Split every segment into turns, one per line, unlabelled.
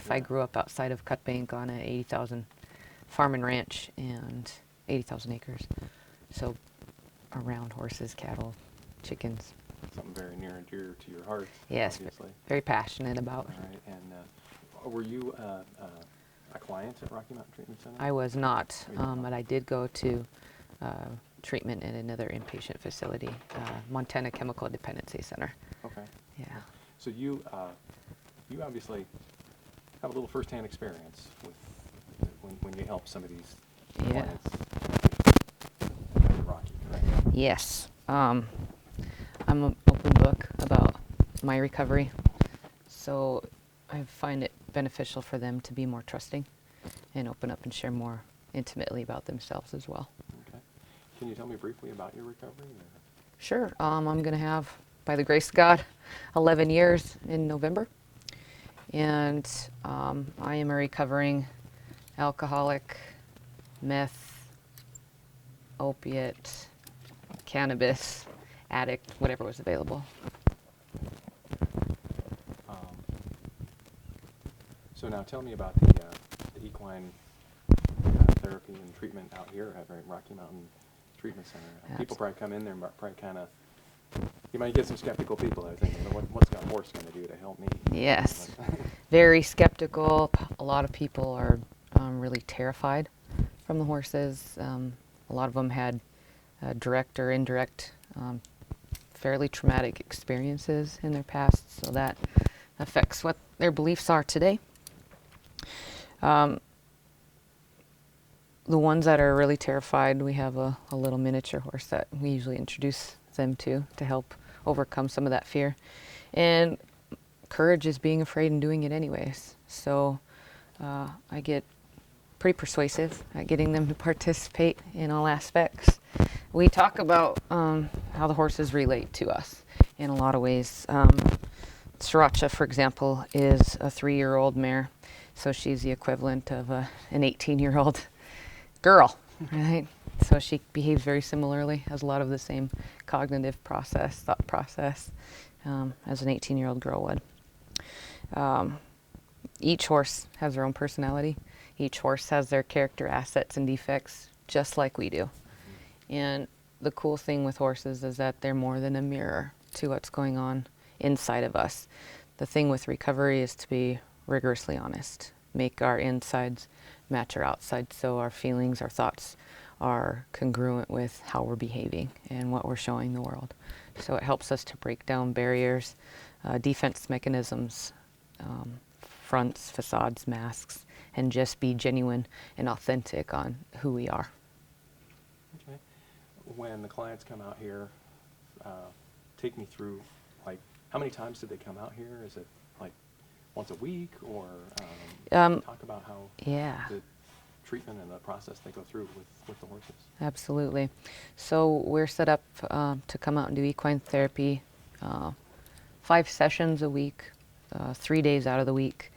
I grew up outside of Cut Bank on a 80,000 farm and ranch and 80,000 acres. So around horses, cattle, chickens.
Something very near and dear to your heart.
Yes,
obviously.
very passionate about.
All right, and were you a client at Rocky Mountain Treatment Center?
I was not,
You were not.
but I did go to treatment at another inpatient facility, Montana Chemical Dependency Center.
Okay.
Yeah.
So you obviously have a little firsthand experience with when you help some of these
Yeah.
clients at Rocky, correct?
Yes. I'm an open book about my recovery, so I find it beneficial for them to be more trusting and open up and share more intimately about themselves as well.
Okay. Can you tell me briefly about your recovery?
Sure. I'm going to have, by the grace of God, 11 years in November. And I am a recovering alcoholic, meth, opiate, cannabis addict, whatever was available.
So now tell me about the equine therapy and treatment out here at Rocky Mountain Treatment Center. People probably come in there and probably kind of, you might get some skeptical people that are thinking, what's a horse going to do to help me?
Yes. Very skeptical. A lot of people are really terrified from the horses. A lot of them had direct or indirect fairly traumatic experiences in their past, so that affects what their beliefs are today. The ones that are really terrified, we have a little miniature horse that we usually introduce them to help overcome some of that fear. And courage is being afraid and doing it anyways. So I get pretty persuasive at getting them to participate in all aspects. We talk about how the horses relate to us in a lot of ways. Sriracha, for example, is a 3-year-old mare, so she's the equivalent of an 18-year-old girl, right? So she behaves very similarly, has a lot of the same cognitive process, thought process, as an 18-year-old girl would. Each horse has their own personality. Each horse has their character, assets, and defects, just like we do. And the cool thing with horses is that they're more than a mirror to what's going on inside of us. The thing with recovery is to be rigorously honest, make our insides match our outsides, so our feelings, our thoughts are congruent with how we're behaving and what we're showing the world. So it helps us to break down barriers, defense mechanisms, fronts, facades, masks, and just be genuine and authentic on who we are.
Okay. When the clients come out here, take me through, like, how many times did they come out here? Is it like once a week, or talk about how the treatment and the process they go through with the horses?
Absolutely. So we're set up to come out and do equine therapy 5 sessions a week, 3 days out of the week.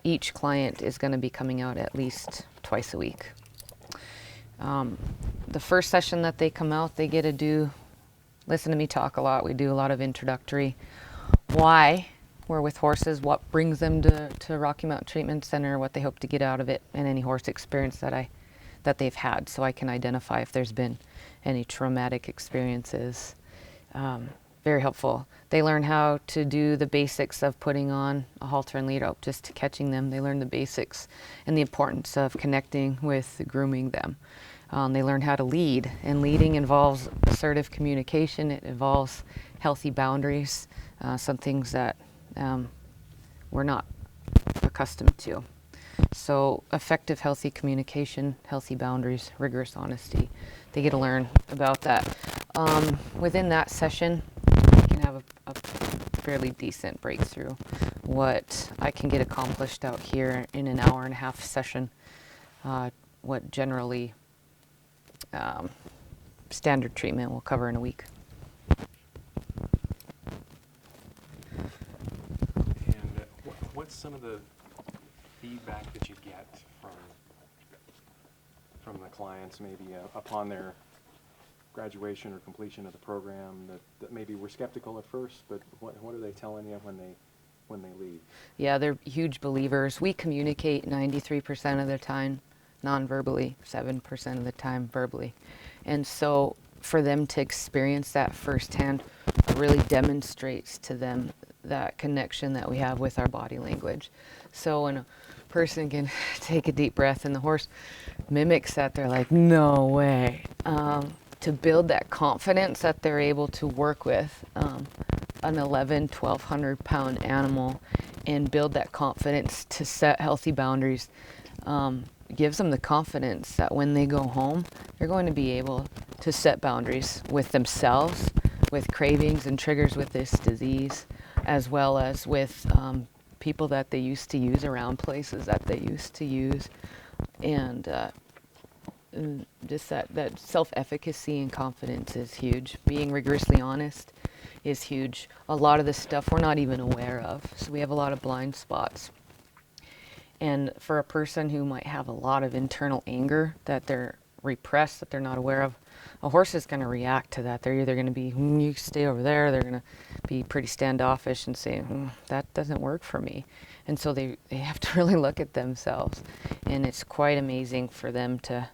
Each client is going to be coming out at least twice a week. The first session that they come out, they get to listen to me talk a lot. We do a lot of introductory. Why we're with horses, what brings them to Rocky Mountain Treatment Center, what they hope to get out of it, and any horse experience that they've had, so I can identify if there's been any traumatic experiences. Very helpful. They learn how to do the basics of putting on a halter and lead rope, just catching them. They learn the basics and the importance of connecting with grooming them. They learn how to lead, and leading involves assertive communication. It involves healthy boundaries, some things that we're not accustomed to. So effective, healthy communication, healthy boundaries, rigorous honesty. They get to learn about that. Within that session, I can have a fairly decent breakthrough. What I can get accomplished out here in an hour-and-a-half session, what generally standard treatment will cover in a week.
And what's some of the feedback that you get from the clients, maybe upon their graduation or completion of the program, that maybe were skeptical at first, but what are they telling you when they when they leave.
Yeah, they're huge believers. We communicate 93% of the time non-verbally, 7% of the time verbally. And so for them to experience that firsthand really demonstrates to them that connection that we have with our body language. So when a person can take a deep breath and the horse mimics that, they're like, no way. To build that confidence that they're able to work with an 1,200 pound animal and build that confidence to set healthy boundaries gives them the confidence that when they go home, they're going to be able to set boundaries with themselves, with cravings and triggers with this disease, as well as with people that they used to use around places that they used to use. And just that self-efficacy and confidence is huge. Being rigorously honest is huge. A lot of the stuff we're not even aware of. So we have a lot of blind spots. And for a person who might have a lot of internal anger that they're repressed, that they're not aware of, a horse is going to react to that. They're either going to be, you stay over there. They're going to be pretty standoffish and say, that doesn't work for me. And so they have to really look at themselves. And it's quite amazing for them to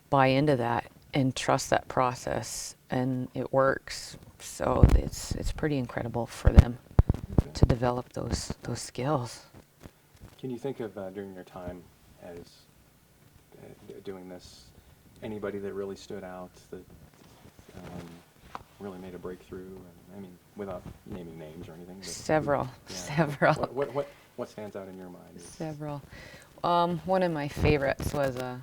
buy into that and trust that process, and it works. So it's pretty incredible for them to develop those skills.
Can you think of during your time as doing this, anybody that really stood out that really made a breakthrough? And, I mean, without naming names or anything. But
Several.
What stands out in your mind?
Several. One of my favorites was a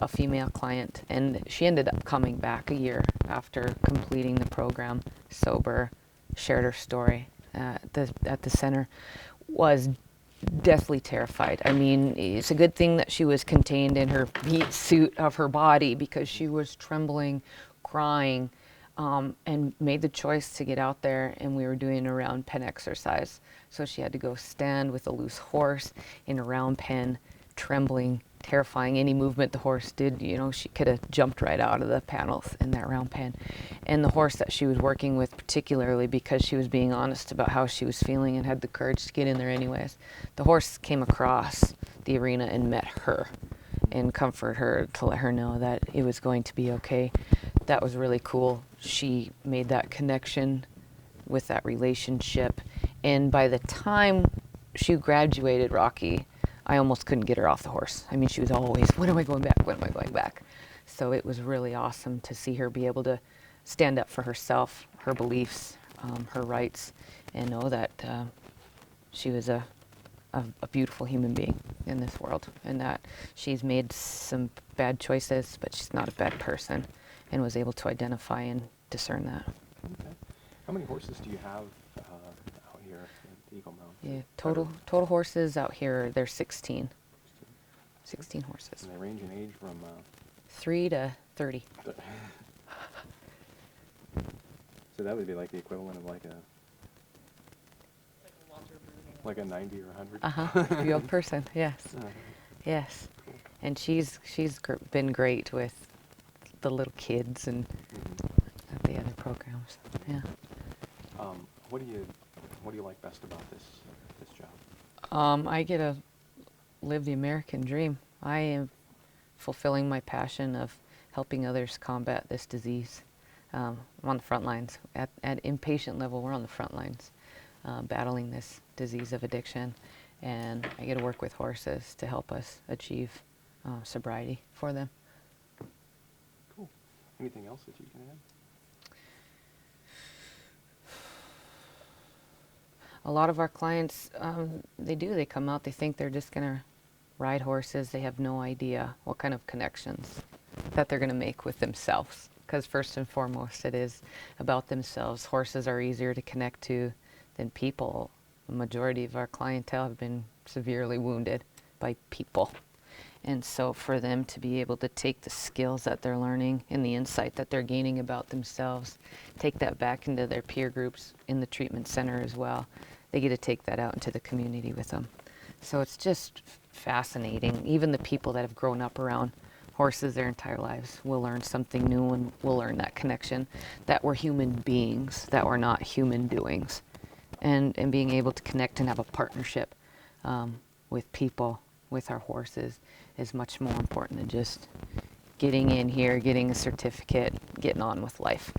female client, and she ended up coming back a year after completing the program sober, shared her story at the center, was deathly terrified. I mean, it's a good thing that she was contained in her meat suit of her body, because she was trembling, crying, and made the choice to get out there, and we were doing a round pen exercise. So she had to go stand with a loose horse in a round pen, trembling, terrifying. Any movement the horse did, she could have jumped right out of the panels in that round pen. And the horse that she was working with, particularly because she was being honest about how she was feeling and had the courage to get in there anyways, the horse came across the arena and met her and comforted her to let her know that it was going to be okay. That was really cool. She made that connection with that relationship. And by the time she graduated Rocky, I almost couldn't get her off the horse. I mean, she was always, when am I going back? When am I going back? So it was really awesome to see her be able to stand up for herself, her beliefs, her rights, and know that she was a beautiful human being in this world, and that she's made some bad choices, but she's not a bad person, and was able to identify and discern that.
Okay. How many horses do you have out here at Eagle Mountain?
Yeah, total horses out here, there's 16. 16 horses.
And they range in age from
3 to 30.
So that would be like the equivalent of like a 90 or 100.
Real person, yes. Yes.
Cool.
And she's been great with the little kids and the other programs. Yeah.
What do you like best about this job?
I get to live the American dream. I am fulfilling my passion of helping others combat this disease. I'm on the front lines. At inpatient level, we're on the front lines battling this disease of addiction. And I get to work with horses to help us achieve sobriety for them.
Cool. Anything else that you can add?
A lot of our clients, they come out, they think they're just going to ride horses. They have no idea what kind of connections that they're going to make with themselves. Because first and foremost, it is about themselves. Horses are easier to connect to than people. The majority of our clientele have been severely wounded by people. And so for them to be able to take the skills that they're learning and the insight that they're gaining about themselves, take that back into their peer groups in the treatment center as well. They get to take that out into the community with them. So it's just fascinating. Even the people that have grown up around horses their entire lives will learn something new, and will learn that connection, that we're human beings, that we're not human doings. and being able to connect and have a partnership with people, with our horses, is much more important than just getting in here, getting a certificate, getting on with life.